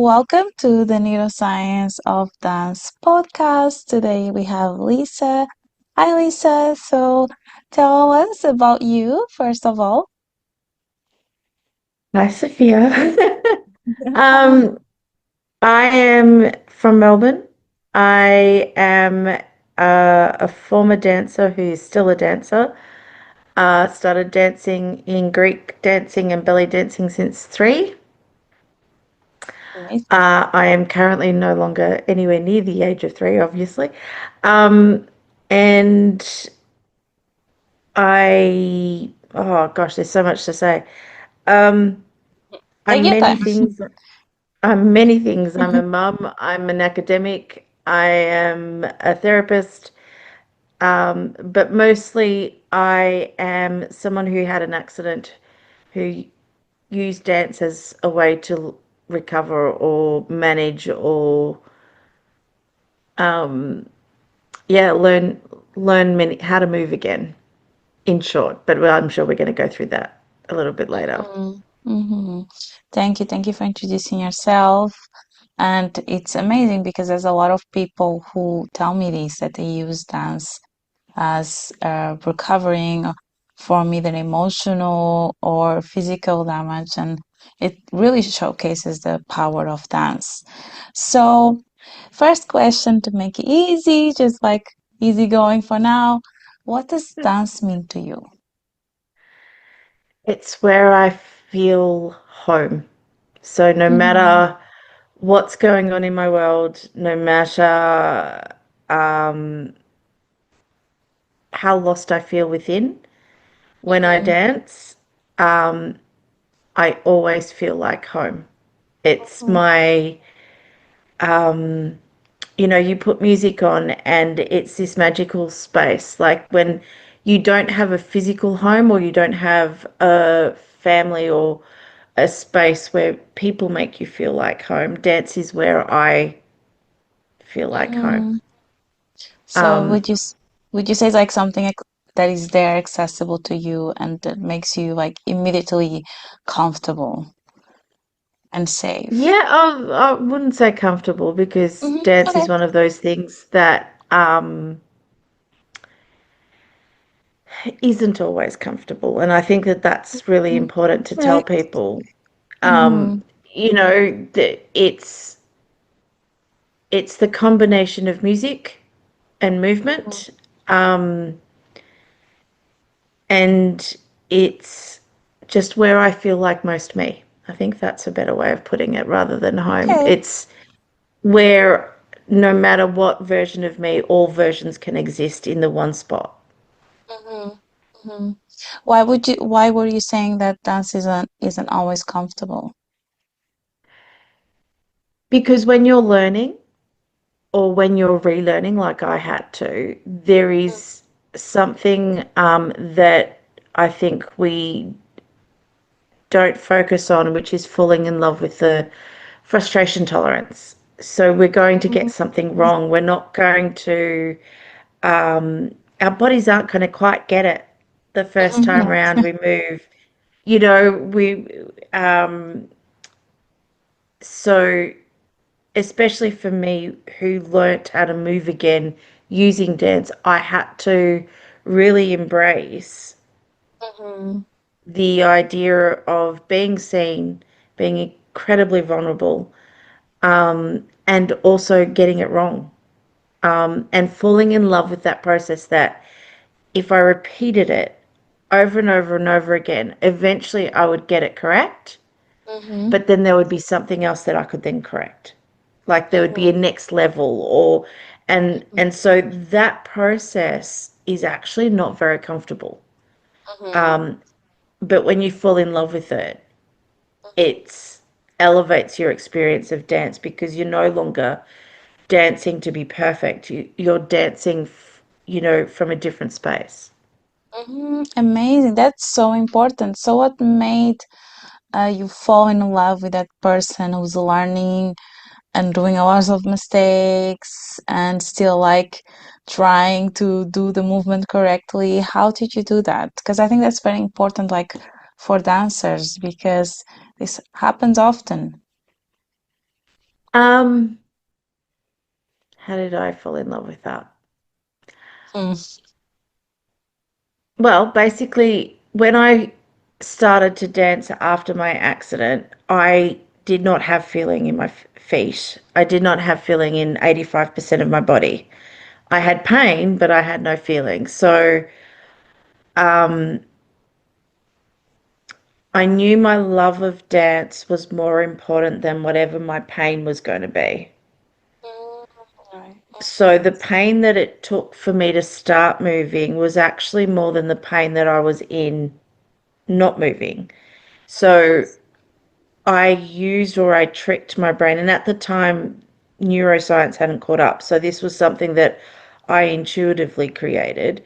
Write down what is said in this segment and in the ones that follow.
welcome to the Neuroscience of Dance podcast. Today we have Lisa. Hi, Lisa. So tell us about you, first of all. Hi, Sophia. Um, I am from Melbourne. I am a former dancer who's still a dancer. Started dancing in Greek dancing and belly dancing since 3. Amazing. I am currently no longer anywhere near the age of 3, obviously. And oh gosh, there's so much to say. Um, Take I'm your many time. things. I'm many things. I'm a mum, I'm an academic, I am a therapist, but mostly I am someone who had an accident who used dance as a way to recover or manage or yeah, learn many how to move again, in short. But I'm sure we're going to go through that a little bit later. Mhm, mhm. Thank you for introducing yourself. And it's amazing because there's a lot of people who tell me this that they use dance as recovering from either emotional or physical damage, and it really showcases the power of dance. So, first question to make it easy, just like easy going for now. What does dance mean to you? It's where I feel home. So no Mm-hmm. matter what's going on in my world, no matter um, how lost I feel within, when I Mm-hmm. dance, um, I always feel like home. It's my, you put music on and it's this magical space. Like when you don't have a physical home or you don't have a family or a space where people make you feel like home, dance is where I feel like home. Mm-hmm. So Um, would you say it's like something that is there accessible to you and that makes you like immediately comfortable and safe? yeah, I wouldn't say comfortable because dance Okay. is one of those things that isn't always comfortable. And I think that that's really Mm, important to tell okay. people. Mm-hmm. That it's the combination of music and Mm-hmm. movement, and it's just where I feel like most me. I think that's a better way of putting it rather than home. Okay. It's where no matter what version of me, all versions can exist in the one spot. Mm-hmm. Mm-hmm. Why were you saying that dance isn't always comfortable? Because when you're learning or when you're relearning, like I had to, there is something that I think we don't focus on, which is falling in love with the frustration tolerance. So we're going to get something Mm-hmm. wrong. We're not going to, our bodies aren't going to quite get it the first time Mm-hmm. around we move. You know, um, so especially for me who learnt how to move again using dance, I had to really embrace Mm-hmm. the idea of being seen, being incredibly vulnerable, and also getting it wrong, and falling in love with that process that if I repeated it over and over and over again, eventually I would get it correct, Mm-hmm. but then there would be something else that I could then correct. Like there would be a Mm-hmm. next level or and so that process is actually not very comfortable. Mm-hmm. But when you fall in love with it, it elevates your experience of dance because you're no longer dancing to be perfect. You're dancing, from a different space. Mm-hmm. Amazing. That's so important. So what made you fall in love with that person who's learning and doing a lot of mistakes and still like trying to do the movement correctly? How did you do that? Because I think that's very important, like for dancers, because this happens often. Um, how did I fall in love with that? Mm, Well, basically, when I started to dance after my accident, I did not have feeling in my feet. I did not have feeling in 85% of my body. I had pain, but I had no feeling. So, um, I knew my love of dance was more important than whatever my pain was going to be. mm, right. So the pain that it took for me to start moving was actually more than the pain that I was in not moving. So I used or I tricked my brain. And at the time, neuroscience hadn't caught up. So this was something that I intuitively created.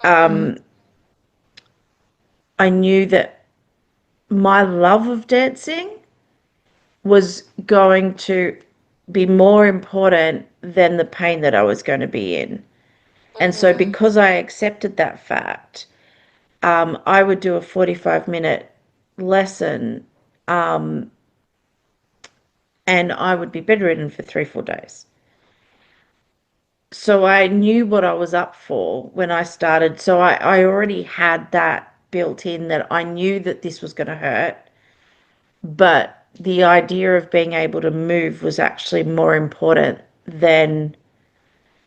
Mm, I knew that my love of dancing was going to be more important than the pain that I was going to be in. And so, mm, because I accepted that fact, I would do a 45-minute lesson and I would be bedridden for 3, 4 days. So I knew what I was up for when I started. So I already had that built in that I knew that this was going to hurt, but the idea of being able to move was actually more important than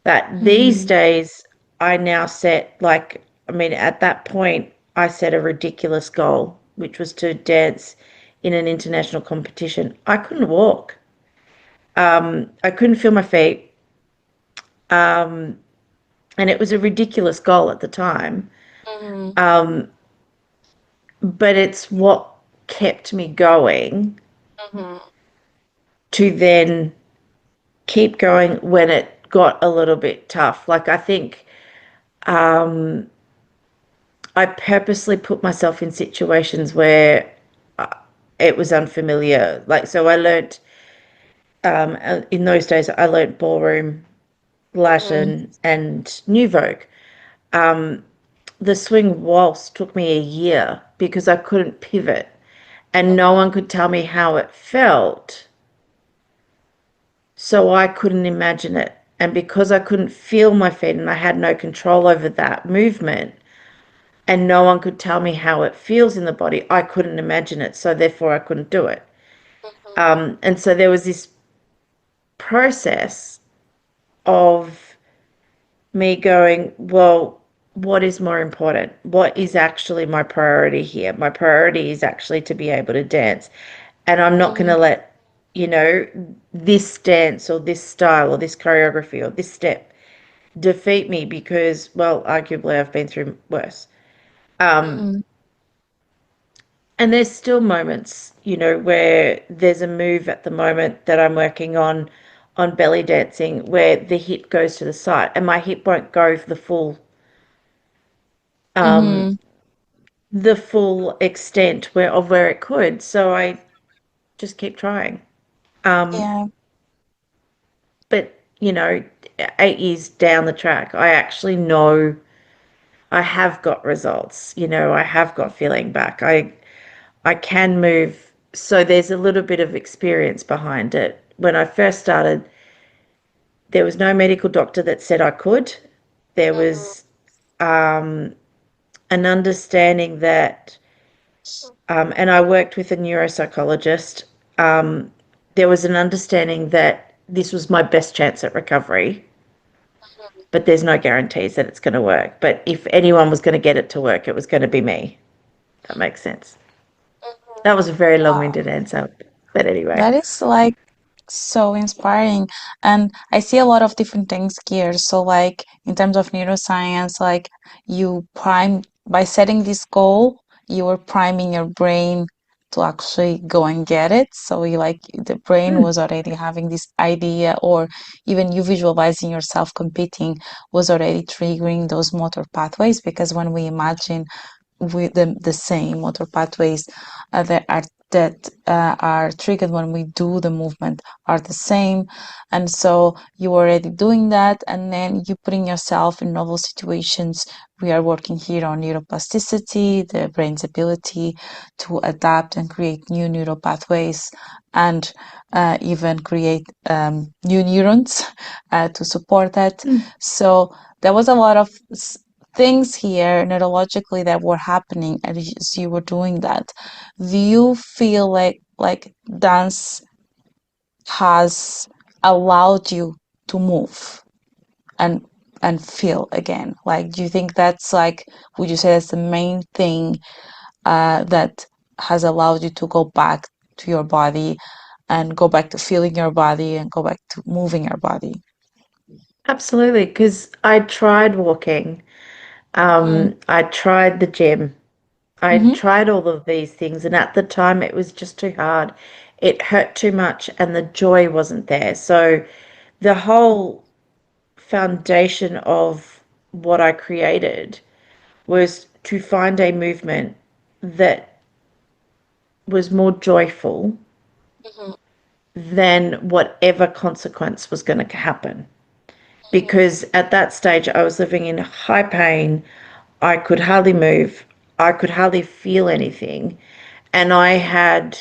that. These mm, days, I now set, like, I mean, at that point, I set a ridiculous goal, which was to dance in an international competition. I couldn't walk. I couldn't feel my feet. And it was a ridiculous goal at the time. mm, But it's what kept me going mm, to then keep going when it got a little bit tough. Like, I think I purposely put myself in situations where it was unfamiliar. Like, so I learnt, in those days, I learnt ballroom, mm, Latin, and New Vogue. The swing waltz took me a year because I couldn't pivot and no one could tell me how it felt. So I couldn't imagine it. And because I couldn't feel my feet and I had no control over that movement, and no one could tell me how it feels in the body, I couldn't imagine it. So therefore, I couldn't do it. And so there was this process of me going, well, what is more important? What is actually my priority here? My priority is actually to be able to dance. And I'm not going mm, to let, you know, this dance or this style or this choreography or this step defeat me because, well, arguably I've been through worse. mm, And there's still moments, you know, where there's a move at the moment that I'm working on belly dancing where the hip goes to the side and my hip won't go for mm. the full extent where it could. So I just keep trying. Yeah. But, you know, 8 years down the track, I actually know I have got results. You know, I have got feeling back. I can move. So there's a little bit of experience behind it. When I first started, there was no medical doctor that said I could. There was an understanding that, and I worked with a neuropsychologist. There was an understanding that this was my best chance at recovery, but there's no guarantees that it's going to work. But if anyone was going to get it to work, it was going to be me. That makes sense. That was a very Wow. long-winded answer, but anyway. That is like so inspiring. And I see a lot of different things here. So, like, in terms of neuroscience, like, you prime by setting this goal, you are priming your brain to actually go and get it. So, you like the brain Mm, was already having this idea, or even you visualizing yourself competing was already triggering those motor pathways. Because when we imagine with the same motor pathways that are that are triggered when we do the movement are the same. And so you're already doing that, and then you putting yourself in novel situations. We are working here on neuroplasticity, the brain's ability to adapt and create new neural pathways, and even create new neurons to support that. Mm. So there was a lot of things here neurologically that were happening as you were doing that. Do you feel like dance has allowed you to move and feel again? Like, do you think that's like, would you say that's the main thing that has allowed you to go back to your body and go back to feeling your body and go back to moving your body? Absolutely, because I tried walking, Mm-hmm. I tried the gym, I Mm-hmm. tried all of these things, and at the time it was just too hard. It hurt too much, and the joy wasn't there. So the whole foundation of what I created was to find a movement that was more joyful than whatever consequence was going to happen. Because at that stage, I was living in high pain. I could hardly move. I could hardly feel anything. And I had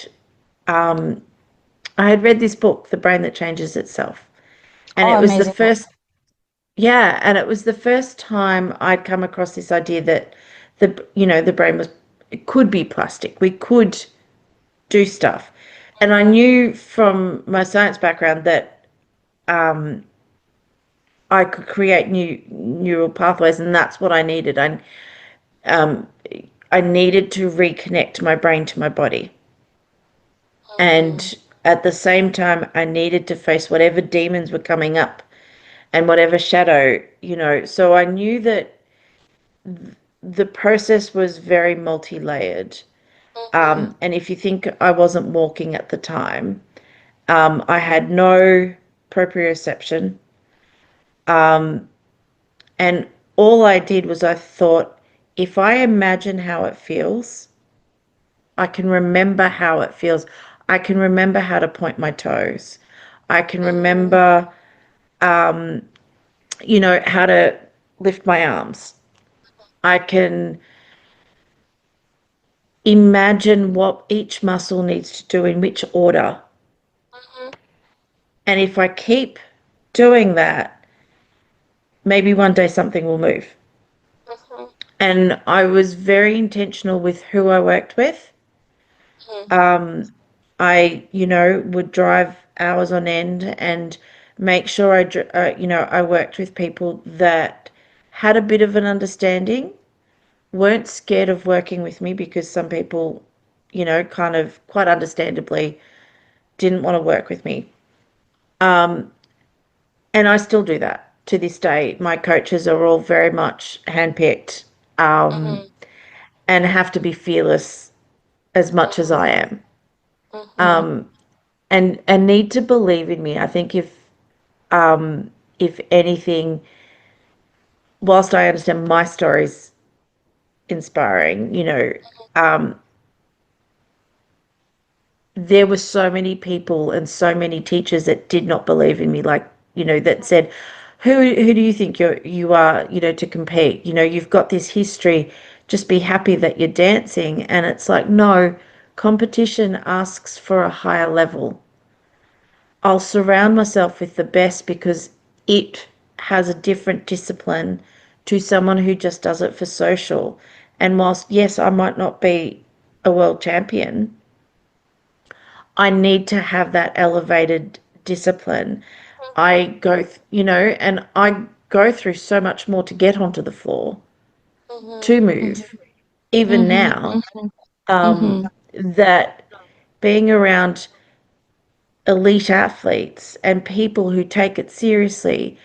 read this book, The Brain That Changes Itself. And Oh, it was the amazing book. first, yeah, and it was the first time I'd come across this idea that the brain was, it could be plastic. We could do stuff. And I knew from my science background that I could create new neural pathways, and that's what I needed. Um, I needed to reconnect my brain to my body. And at the same time, I needed to face whatever demons were coming up and whatever shadow. So I knew that the process was very multi-layered. And if you think I wasn't walking at the time, I had no proprioception. And all I did was I thought, if I imagine how it feels, I can remember how it feels. I can remember how to point my toes. I can remember, how to lift my arms. I can imagine what each muscle needs to do in which order. And if I keep doing that, maybe one day something will move. And I was very intentional with who I worked with. I would drive hours on end and make sure I worked with people that had a bit of an understanding, weren't scared of working with me because some people, kind of quite understandably didn't want to work with me. And I still do that to this day. My coaches are all very much handpicked, um, Mm-hmm. and have to be fearless as much as I am. Mm-hmm. And need to believe in me. I think if anything, whilst I understand my story's inspiring, um, there were so many people and so many teachers that did not believe in me, like, that said, who do you think you are, to compete? You've got this history, just be happy that you're dancing. And it's like, no, competition asks for a higher level. I'll surround myself with the best because it has a different discipline to someone who just does it for social. And whilst, yes, I might not be a world champion, I need to have that elevated discipline. And I go through so much more to get onto the floor, to move, even Mm-hmm. now, Mm-hmm. that being around elite athletes and people who take it seriously,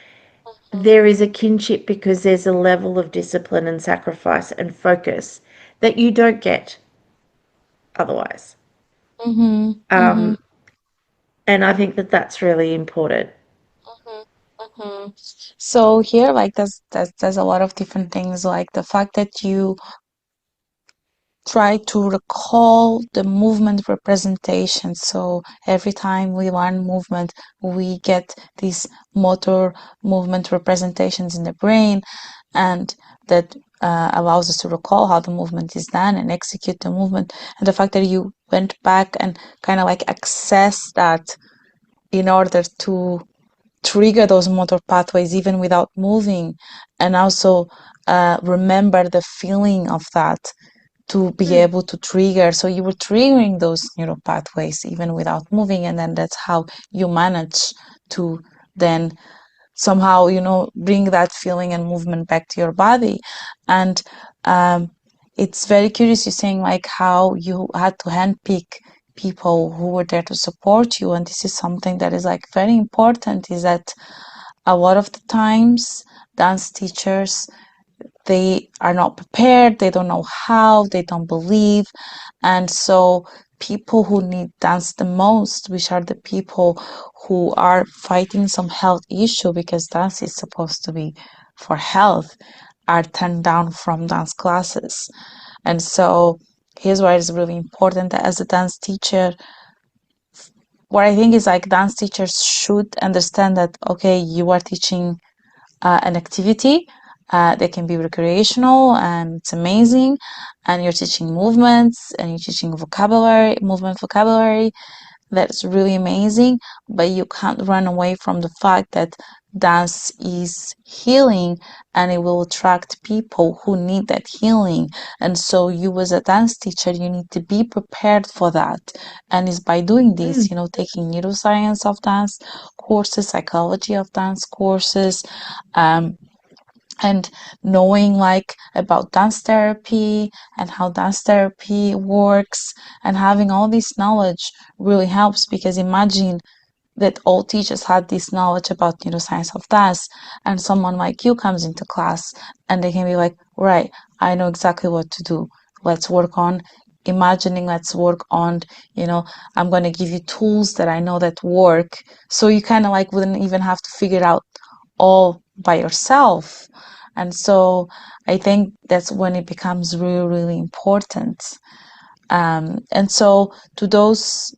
there is a kinship because there's a level of discipline and sacrifice and focus that you don't get otherwise. Mm-hmm. Mm-hmm. And I think that that's really important. Mm-hmm. So here, like, there's a lot of different things, like the fact that you try to recall the movement representation. So every time we learn movement, we get these motor movement representations in the brain, and that allows us to recall how the movement is done and execute the movement. And the fact that you went back and kind of like access that in order to trigger those motor pathways even without moving, and also remember the feeling of that to be Mm, able to trigger. So you were triggering those neural pathways even without moving, and then that's how you manage to then somehow, bring that feeling and movement back to your body. And um, it's very curious you're saying like how you had to handpick people who were there to support you. And this is something that is like very important, is that a lot of the times dance teachers, they are not prepared, they don't know how, they don't believe. And so people who need dance the most, which are the people who are fighting some health issue, because dance is supposed to be for health, are turned down from dance classes. And so here's why it's really important that as a dance teacher, what I think is like dance teachers should understand that, okay, you are teaching an activity that can be recreational and it's amazing, and you're teaching movements and you're teaching vocabulary, movement vocabulary, that's really amazing, but you can't run away from the fact that dance is healing and it will attract people who need that healing. And so you as a dance teacher, you need to be prepared for that. And it's by doing this, mm, taking neuroscience of dance courses, psychology of dance courses, um, and knowing like about dance therapy and how dance therapy works, and having all this knowledge really helps. Because imagine that all teachers had this knowledge about neuroscience of dance, and someone like you comes into class and they can be like, right, I know exactly what to do. Let's work on imagining, let's work on, you know I'm going to give you tools that I know that work, so you kind of like wouldn't even have to figure it out all by yourself. And so I think that's when it becomes really, really important. And so, to those,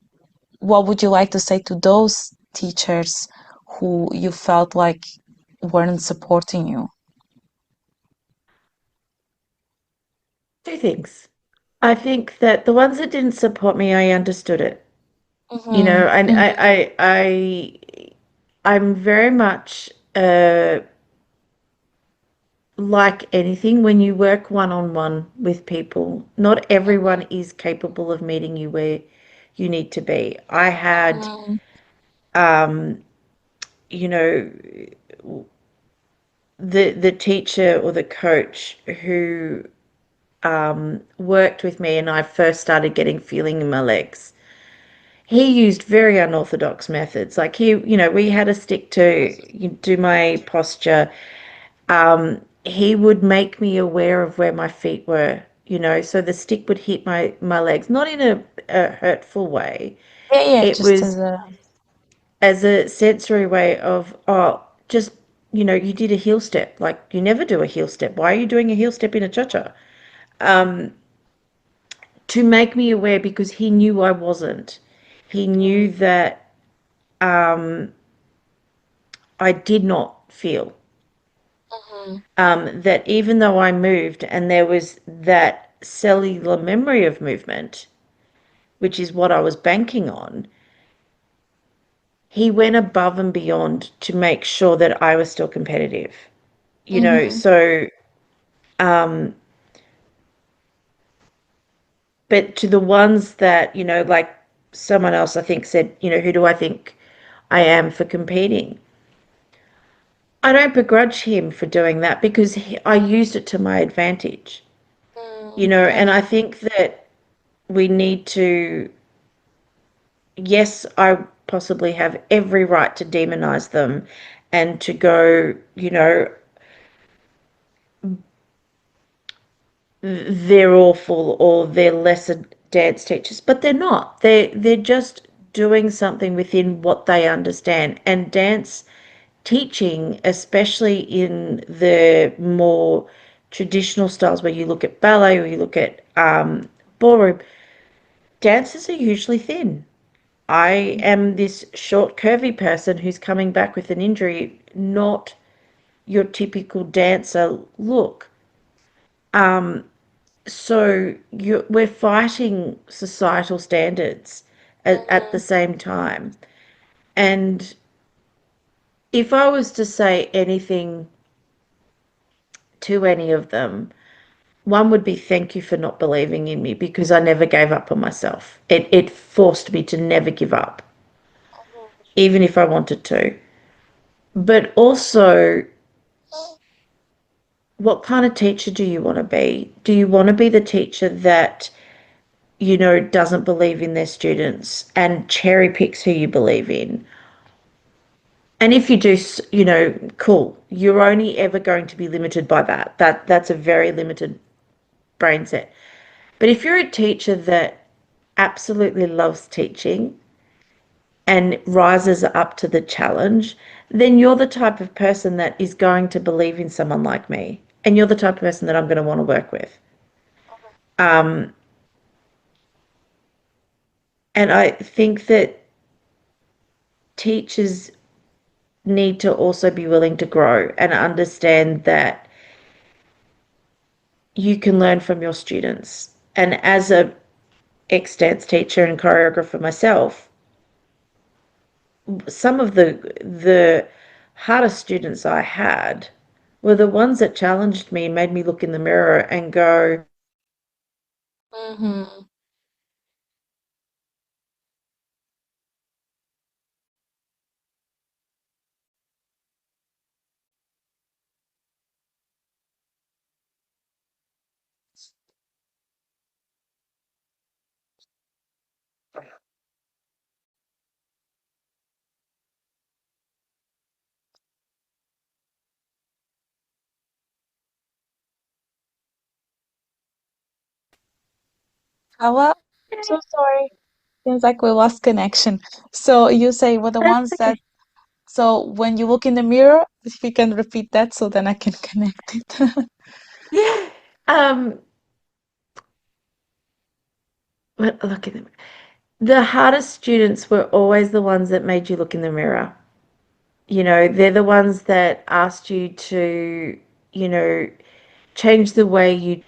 what would you like to say to those teachers who you felt like weren't supporting you? two things. I think that the ones that didn't support me, I understood it. You Mm-hmm, know, and mm-hmm, I'm very much like anything, when you work one on one with people, not everyone is capable of meeting you where you need to be. I had, mm-hmm, um, you know, the teacher or the coach who worked with me and I first started getting feeling in my legs. He used very unorthodox methods. Like we had a stick to do my posture. He would make me aware of where my feet were, so the stick would hit my legs, not in a hurtful way. yeah, yeah, It just as was a, as a sensory way of, oh, just, you did a heel step. Like, you never do a heel step. Why are you doing a heel step in a cha-cha? To make me aware, because he knew I wasn't. He knew that I did not feel. mm-hmm, That even though I moved and there was that cellular memory of movement, which is what I was banking on, he went above and beyond to make sure that I was still competitive. mm-hmm, So, um, but to the ones that, like someone else I think said, who do I think I am for competing? I don't begrudge him for doing that, because I used it to my advantage, and I mm-hmm, think that we need to, yes, I possibly have every right to demonize them and to go, they're awful or they're lesser dance teachers, but they're not. They're just doing something within what they understand. And dance teaching, especially in the more traditional styles where you look at ballet or you look at ballroom. Dancers are usually thin. I am this short, curvy person who's coming back with an injury, not your typical dancer look. We're fighting societal standards at the Mhm. same time. And if I was to say anything to any of them, one would be thank you for not believing in me because I never gave up on myself. It forced me to never give up, even if I wanted to. But also, what kind of teacher do you want to be? Do you want to be the teacher that, doesn't believe in their students and cherry picks who you believe in? And if you do, cool. You're only ever going to be limited by that. That's a very limited brain set. But if you're a teacher that absolutely loves teaching and rises up to the challenge, then you're the type of person that is going to believe in someone like me. And you're the type of person that I'm going to want to work with. Um, and I think that teachers need to also be willing to grow and understand that you can learn from your students. And as a ex-dance teacher and choreographer myself, some of the hardest students I had were the ones that challenged me and made me look in the mirror and go, Mhm. Hello? I'm so sorry. Seems like we lost connection. So you say were the that's ones that okay. so when you look in the mirror, if you can repeat that so then I can connect it. Yeah. Um, but look at them. The hardest students were always the ones that made you look in the mirror. They're the ones that asked you to, you know, change the way you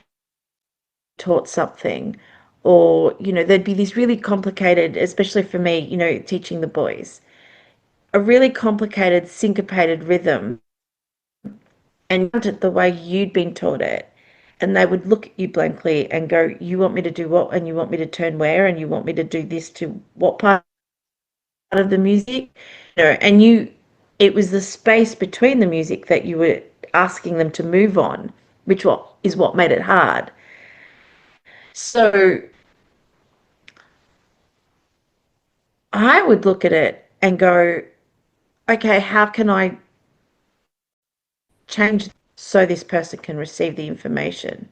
taught something. Or, there'd be these really complicated, especially for me, teaching the boys, a really complicated syncopated rhythm and it the way you'd been taught it. And they would look at you blankly and go, you want me to do what? And you want me to turn where? And you want me to do this to what part of the music? And it was the space between the music that you were asking them to move on, which is what made it hard. So I would look at it and go, okay, how can I change so this person can receive the information?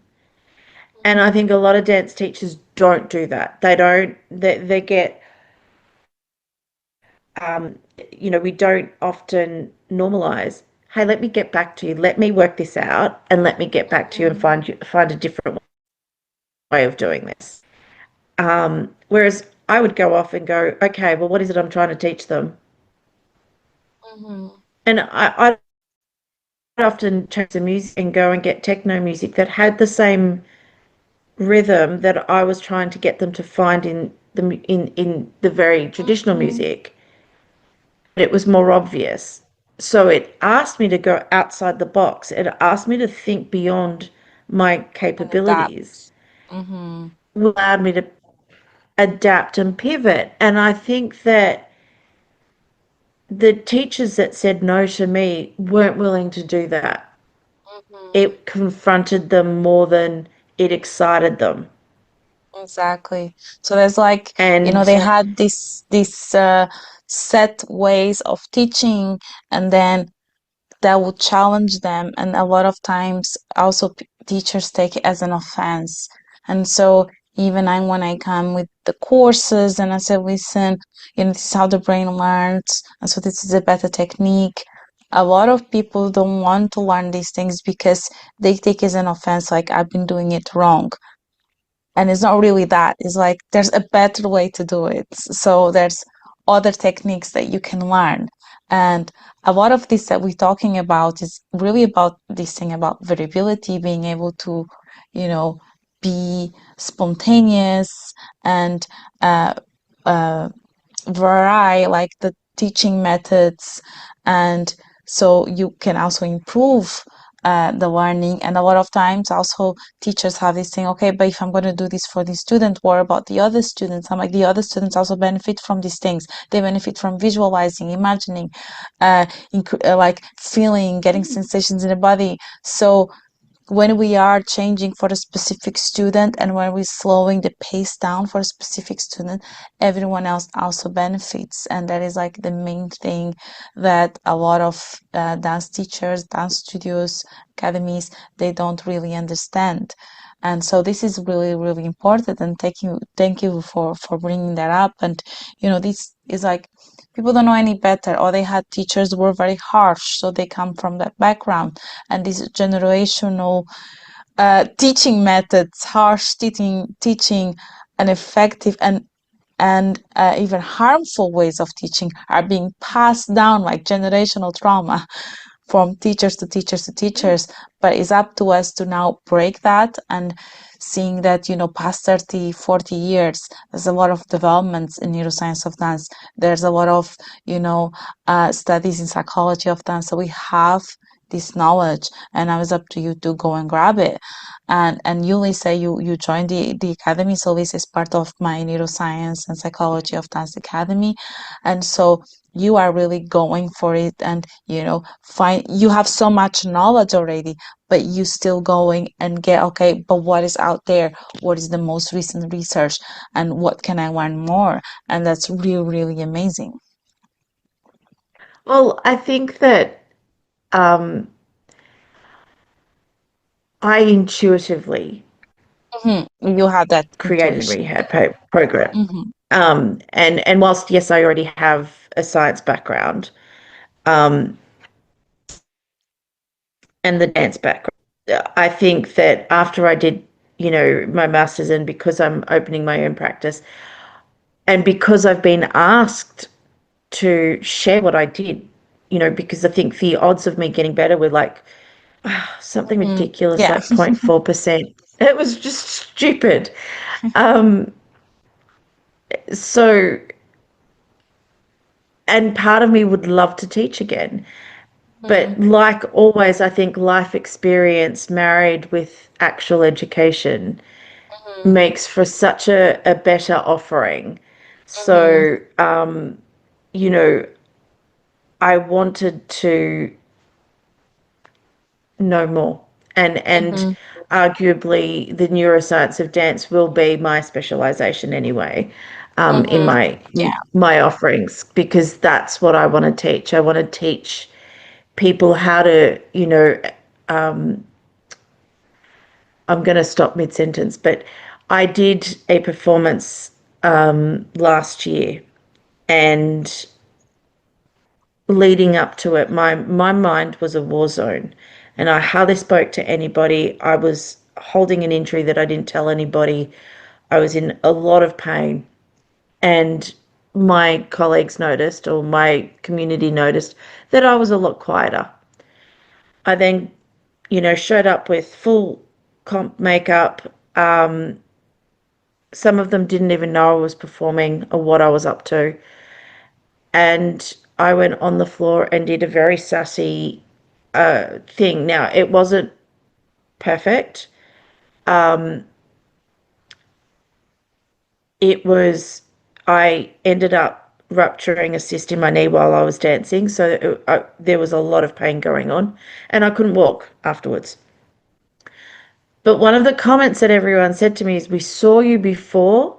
And I think a lot of dance teachers don't do that. They don't, they get, um, we don't often normalize, hey, let me get back to you. Let me work this out and let me get back to you and find a different way of doing this. Whereas I would go off and go, okay, well, what is it I'm trying to teach them? Mhm. And I often change the music and go and get techno music that had the same rhythm that I was trying to get them to find in the very traditional Mhm. music. It was more obvious. So it asked me to go outside the box. It asked me to think beyond my And adapt. capabilities. Mhm. It allowed me to adapt and pivot. And I think that the teachers that said no to me weren't willing to do that. Mhm. It confronted them more than it excited them. Exactly. So there's like, And they had this set ways of teaching, and then that would challenge them. And a lot of times, also teachers take it as an offense. And so even when I come with the courses and I say, listen, this is how the brain learns, and so this is a better technique. A lot of people don't want to learn these things because they take it as an offense, like I've been doing it wrong. and it's not really that. It's like there's a better way to do it. So there's other techniques that you can learn. And a lot of this that we're talking about is really about this thing about variability, being able to, you know, be spontaneous and uh, uh, vary like the teaching methods, and so you can also improve the learning. And a lot of times also teachers have this thing, okay, but if I'm going to do this for this student, what about the other students? I'm like, the other students also benefit from these things. They benefit from visualizing, imagining, like feeling, getting sensations in the body. So when we are changing for a specific student and when we're slowing the pace down for a specific student, everyone else also benefits. And that is like the main thing that a lot of dance teachers, dance studios, academies, they don't really understand. And so this is really, really important. And thank you for bringing that up. And this is like people don't know any better, or they had teachers who were very harsh, so they come from that background. And this generational teaching methods, harsh teaching, and effective and even harmful ways of teaching are being passed down like generational trauma from teachers to teachers to teachers. But it's up to us to now break that. And seeing that past 30, 40 years, there's a lot of developments in neuroscience of dance. There's a lot of studies in psychology of dance, so we have this knowledge. And now it's up to you to go and grab it. And you, Lisa, you joined the academy. So Lisa is part of my neuroscience and psychology of dance academy. And so you are really going for it, and find you have so much knowledge already, but you still going and get, okay, but what is out there, what is the most recent research, and what can I learn more? And that's really, really amazing. Well, I think that um, I intuitively You had that created intuition. rehab program. Hmm. And whilst yes, I already have a science background, um, and the dance background, I think that after I did, my master's, and because I'm opening my own practice, and because I've been asked to share what I did, because I think the odds of me getting better were like something Hmm. ridiculous, Yeah. like 0.4%. It was just stupid. Um, so, and part of me would love to teach again. But Hmm. like always, I think life experience married with actual education Hmm. makes for such a better offering. Hmm. So, you know, I wanted to know more. And Hmm. arguably the neuroscience of dance will be my specialization anyway, in Hmm. Yeah. my offerings, because that's what I want to teach. I want to teach people how to, I'm going to stop mid sentence, but I did a performance last year, and leading up to it, my mind was a war zone, and I hardly spoke to anybody. I was holding an injury that I didn't tell anybody. I was in a lot of pain, and my colleagues noticed, or my community noticed, that I was a lot quieter. I then, showed up with full comp makeup. Some of them didn't even know I was performing or what I was up to. And I went on the floor and did a very sassy thing. Now, it wasn't perfect. It was, I ended up rupturing a cyst in my knee while I was dancing. So there was a lot of pain going on, and I couldn't walk afterwards. But one of the comments that everyone said to me is, we saw you before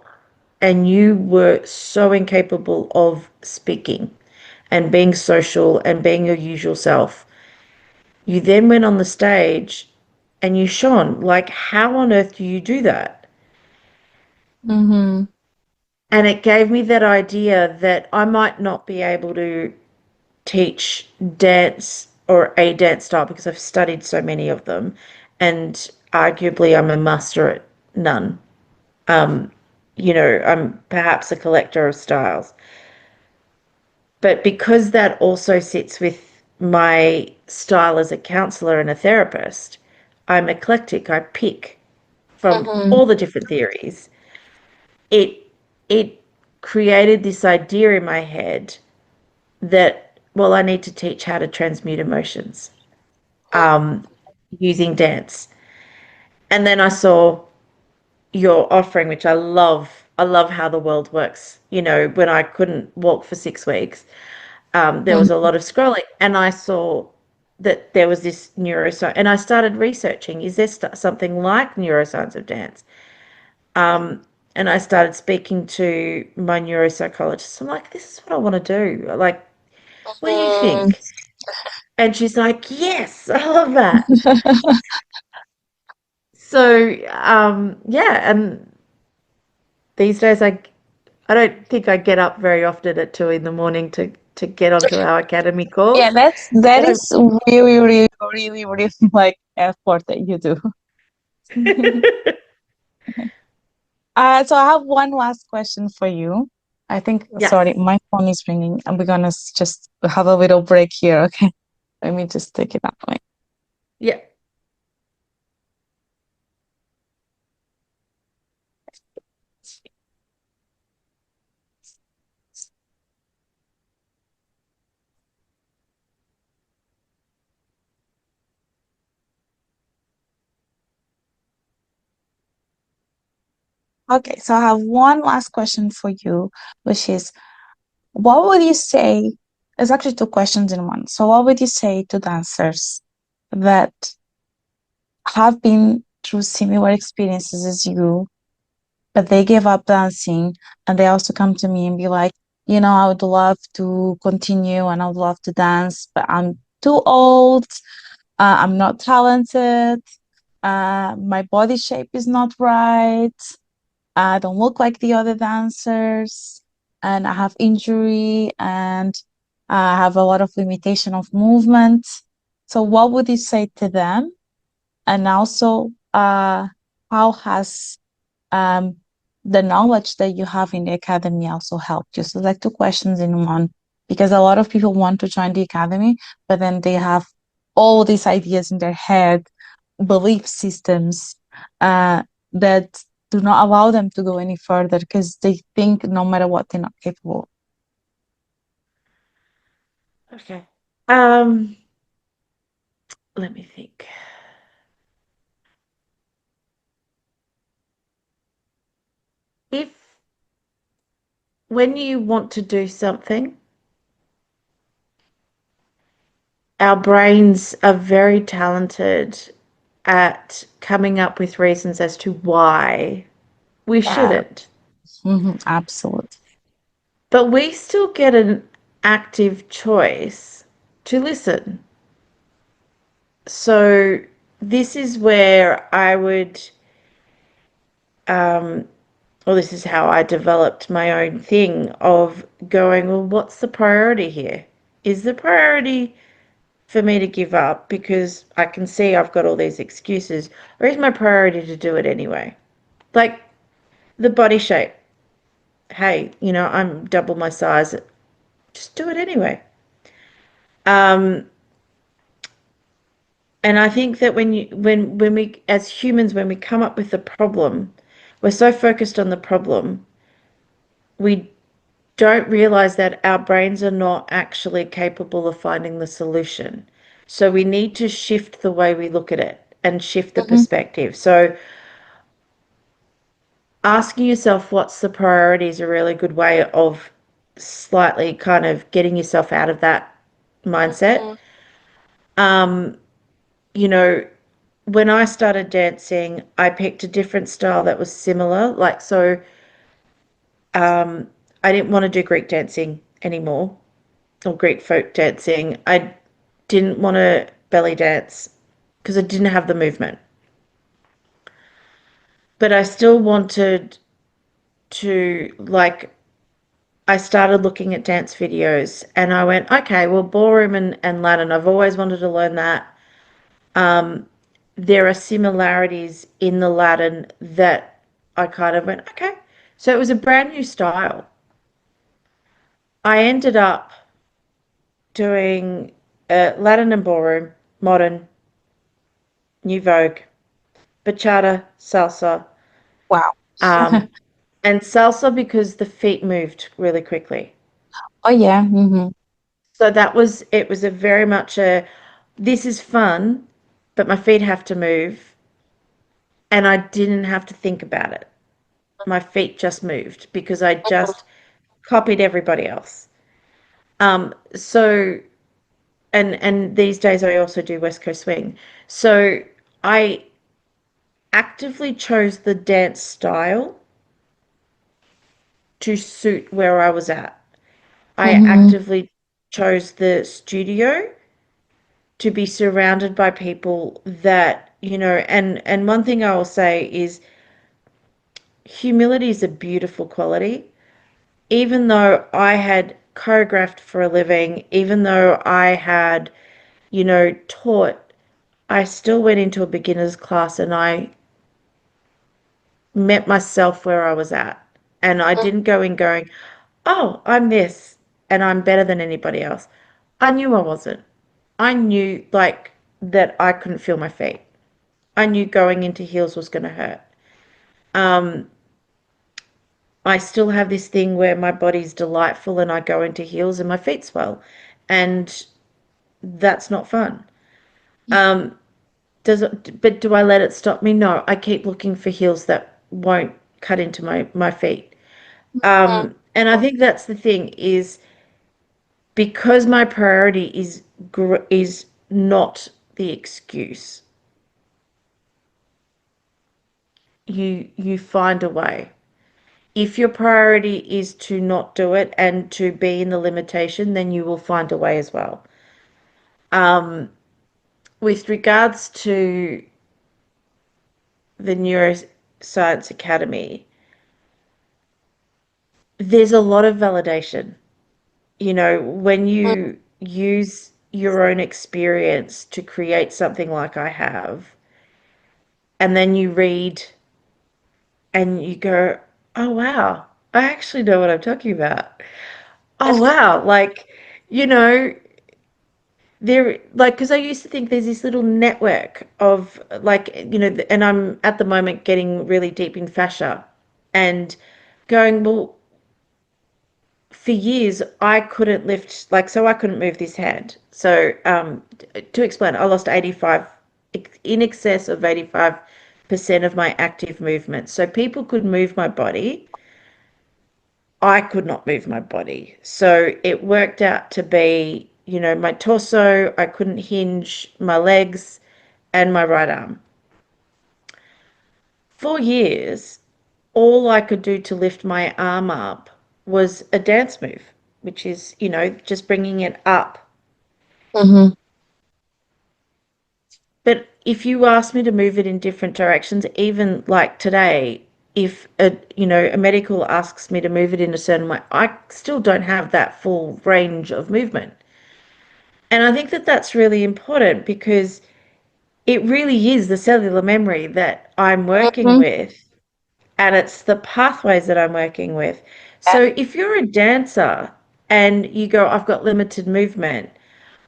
and you were so incapable of speaking and being social and being your usual self. You then went on the stage and you shone. Like, how on earth do you do that? Hmm. And it gave me that idea that I might not be able to teach dance or a dance style because I've studied so many of them, and arguably I'm a master at none. Um, I'm perhaps a collector of styles. But because that also sits with my style as a counselor and a therapist, I'm eclectic. I pick from Mhm. all the different theories. It it created this idea in my head that, well, I need to teach how to transmute emotions um, using dance. And then I saw your offering, which I love. I love how the world works. When I couldn't walk for 6 weeks, there was a lot of scrolling, and I saw that there was this neuroscience, and I started researching. Is there something like neuroscience of dance? And I started speaking to my neuropsychologist. I'm like, this is what I want to do. Like, what do you Mhm. think? And she's like, yes, I love that. So, yeah, and these days I don't think I get up very often at 2 in the morning to get onto our academy Yeah, calls. that But is really, really, really, really like effort that you do. So I have one last question for you. I think, sorry, yes, my phone is ringing, and we're gonna just have a little break here, okay? Let me just take it that way. yeah, Okay, so I have one last question for you, which is, what would you say? It's actually two questions in one. So, what would you say to dancers that have been through similar experiences as you, but they give up dancing and they also come to me and be like, I would love to continue and I would love to dance, but I'm too old. I'm not talented. My body shape is not right. I don't look like the other dancers, and I have injury and I have a lot of limitation of movement. So, what would you say to them? And also, how has um, the knowledge that you have in the academy also helped you? So, like two questions in one, because a lot of people want to join the academy, but then they have all these ideas in their head, belief systems that do not allow them to go any further because they think no matter what, they're not capable. okay. Um, Let me think. If When you want to do something, our brains are very talented at coming up with reasons as to why we Yeah, shouldn't. absolutely. But we still get an active choice to listen. So this is where I would, well, this is how I developed my own thing of going, well, what's the priority here? Is the priority for me to give up because I can see I've got all these excuses, or is my priority to do it anyway? Like the body shape. Hey, I'm double my size. Just do it anyway. Um, and I think that when we as humans when we come up with a problem, we're so focused on the problem, we don't realize that our brains are not actually capable of finding the solution. So we need to shift the way we look at it and shift the Mhm, perspective. So asking yourself what's the priority is a really good way of slightly kind of getting yourself out of that mindset. mhm, Um, you know, when I started dancing, I picked a different style that was similar. Like, so I didn't want to do Greek dancing anymore or Greek folk dancing. I didn't want to belly dance because I didn't have the movement. But I still wanted to, like, I started looking at dance videos and I went, okay, well, ballroom and Latin, I've always wanted to learn that. There are similarities in the Latin that I kind of went, okay. So it was a brand new style. I ended up doing Latin and ballroom, modern, new vogue, bachata, salsa, Wow. um, and salsa because the feet moved really quickly. Oh yeah. Hmm. So that was it was a very much a this is fun, but my feet have to move and I didn't have to think about it. My feet just moved because I just copied everybody else. So and these days I also do West Coast swing. So I actively chose the dance style to suit where I was at. I Hmm. actively chose the studio to be surrounded by people that, and one thing I will say is humility is a beautiful quality. Even though I had choreographed for a living, even though I had, taught, I still went into a beginner's class and I met myself where I was at. And I didn't go in going, oh, I'm this and I'm better than anybody else. I knew I wasn't. I knew like that I couldn't feel my feet. I knew going into heels was going to hurt. Um, I still have this thing where my body's delightful and I go into heels and my feet swell. And that's not fun. Um, but do I let it stop me? No, I keep looking for heels that won't cut into my feet. And I think that's the thing is because my priority is not the excuse. You find a way. If your priority is to not do it and to be in the limitation, then you will find a way as well. Um, with regards to the Neuroscience Academy, there's a lot of validation. When you use your own experience to create something like I have, and then you read and you go, oh, wow, I actually know what I'm talking about. Oh, wow. Like, you know, there, like, because I used to think there's this little network of, like, and I'm at the moment getting really deep in fascia and going, well, for years I couldn't lift like so I couldn't move this hand. So to explain, I lost 85 in excess of 85% of my active movement. So people could move my body. I could not move my body. So it worked out to be, my torso, I couldn't hinge my legs and my right arm. For years, all I could do to lift my arm up was a dance move, which is, just bringing it up. Hmm. But if you ask me to move it in different directions, even like today, if a medical asks me to move it in a certain way, I still don't have that full range of movement. And I think that that's really important because it really is the cellular memory that I'm working Hmm. with and it's the pathways that I'm working with. So if you're a dancer and you go, I've got limited movement,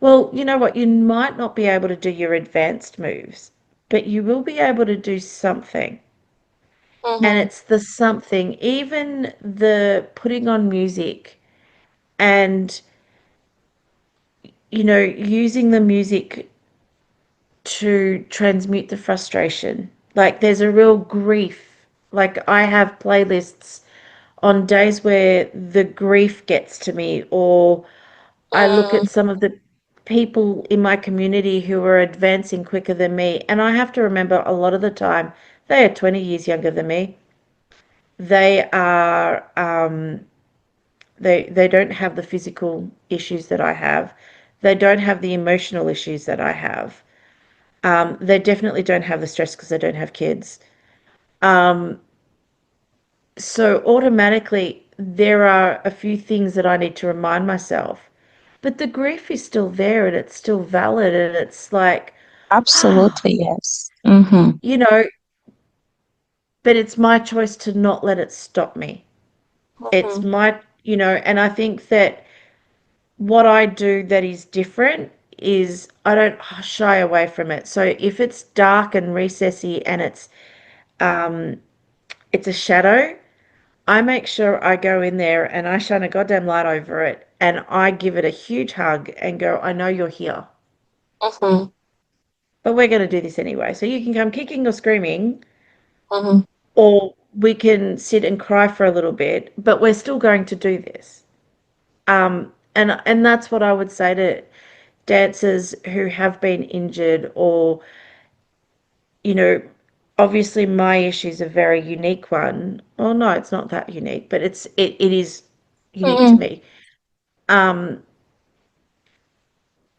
well, you know what? You might not be able to do your advanced moves, but you will be able to do something. And Hmm. it's the something, even the putting on music and, using the music to transmute the frustration. Like there's a real grief. Like I have playlists on days where the grief gets to me, or I look at some of the people in my community who are advancing quicker than me, and I have to remember a lot of the time they are 20 years younger than me. They are they don't have the physical issues that I have. They don't have the emotional issues that I have. They definitely don't have the stress because they don't have kids. So automatically, there are a few things that I need to remind myself. But the grief is still there and it's still valid. And it's like, ah, Absolutely, yes. Hmm. you know, but it's my choice to not let it stop me. It's Mhm. my, and I think that what I do that is different is I don't shy away from it. So if it's dark and recessy and it's a shadow, I make sure I go in there and I shine a goddamn light over it and I give it a huge hug and go, I know you're here, Mhm. but we're going to do this anyway. So you can come kicking or screaming, Mhm. or we can sit and cry for a little bit, but we're still going to do this. And that's what I would say to dancers who have been injured, or, you know, obviously my issue's a very unique one. Oh no, it's not that unique, but it is unique to Mhm. me. Um,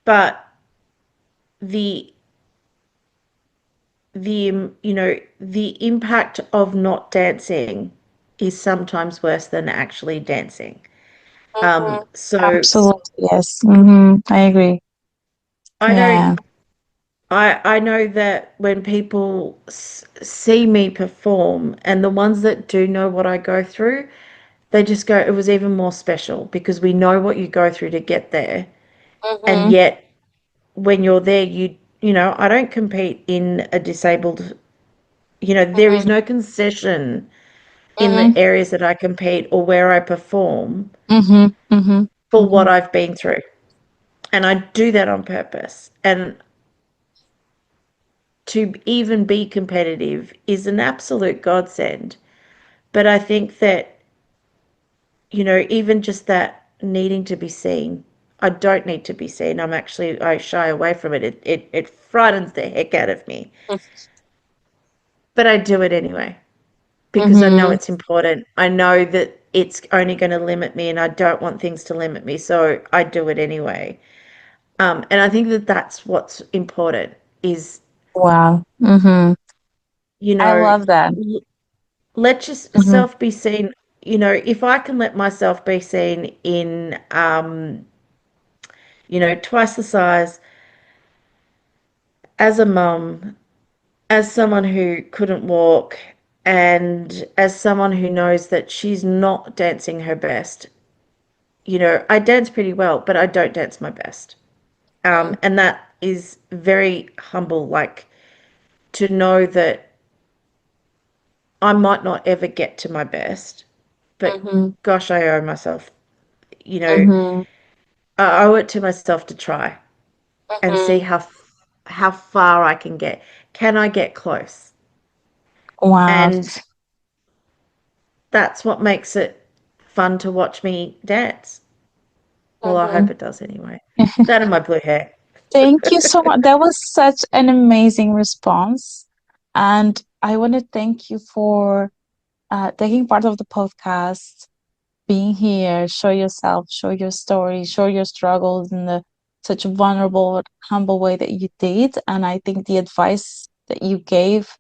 but the the impact of not dancing is sometimes worse than actually dancing. Mhm. So Absolutely, yes. I agree. I know Yeah. I know that when people see me perform, and the ones that do know what I go through, they just go, it was even more special because we know what you go through to get there. And Mhm. yet when you're there, I don't compete in a disabled, there is Mhm. no concession in the Mhm. areas that I compete or where I perform Mhm. Mhm. for what Mhm. I've been through. And I do that on purpose. And to even be competitive is an absolute godsend. But I think that, even just that needing to be seen, I don't need to be seen. I shy away from it. It frightens the heck out of me. But I do it anyway because I know Mhm. it's important. I know that it's only going to limit me and I don't want things to limit me. So I do it anyway. And I think that that's what's important is, Wow. you I know, love that. let yourself be seen. If I can let myself be seen in, twice the size, as a mum, as someone who couldn't walk, and as someone who knows that she's not dancing her best. I dance pretty well, but I don't dance my best. And that is very humble, like to know that I might not ever get to my best, but Mhm. gosh, I owe myself, you know, Mhm. I owe it to myself to try and see Mhm. how far I can get. Can I get close? Wow. And that's what makes it fun to watch me dance. Well, I hope Mhm. it does anyway. That and my blue hair. Thank you so much. That was such an amazing response. And I want to thank you for taking part of the podcast, being here, show yourself, show your story, show your struggles in the such a vulnerable, humble way that you did. And I think the advice that you gave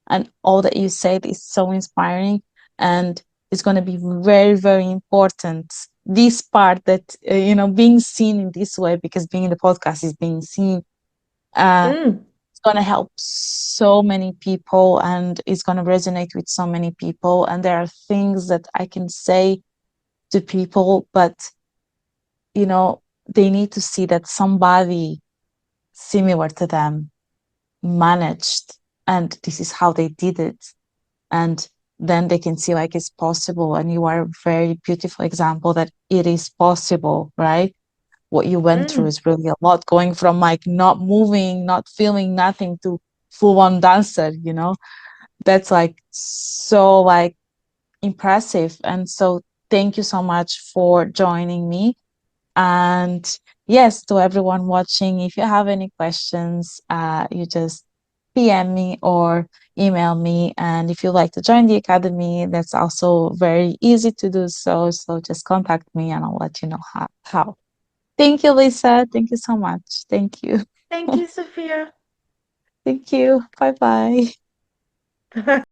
and all that you said is so inspiring and it's going to be very, very important. This part that, being seen in this way, because being in the podcast is being seen, uh, Mm, it's going to help so many people and it's going to resonate with so many people. And there are things that I can say to people, but you know, they need to see that somebody similar to them managed and this is how they did it. And then they can see like it's possible. And you are a very beautiful example that it is possible, right? What you went through mm, is really a lot, going from like not moving, not feeling nothing to full on dancer, That's like so like impressive. And so thank you so much for joining me. And yes, to everyone watching, if you have any questions, you just PM me or email me. And if you like to join the academy, that's also very easy to do so. So just contact me and I'll let you know how. Thank you, Lisa. Thank you so much. Thank you. thank you, Sophia. Thank you. Bye bye. Bye.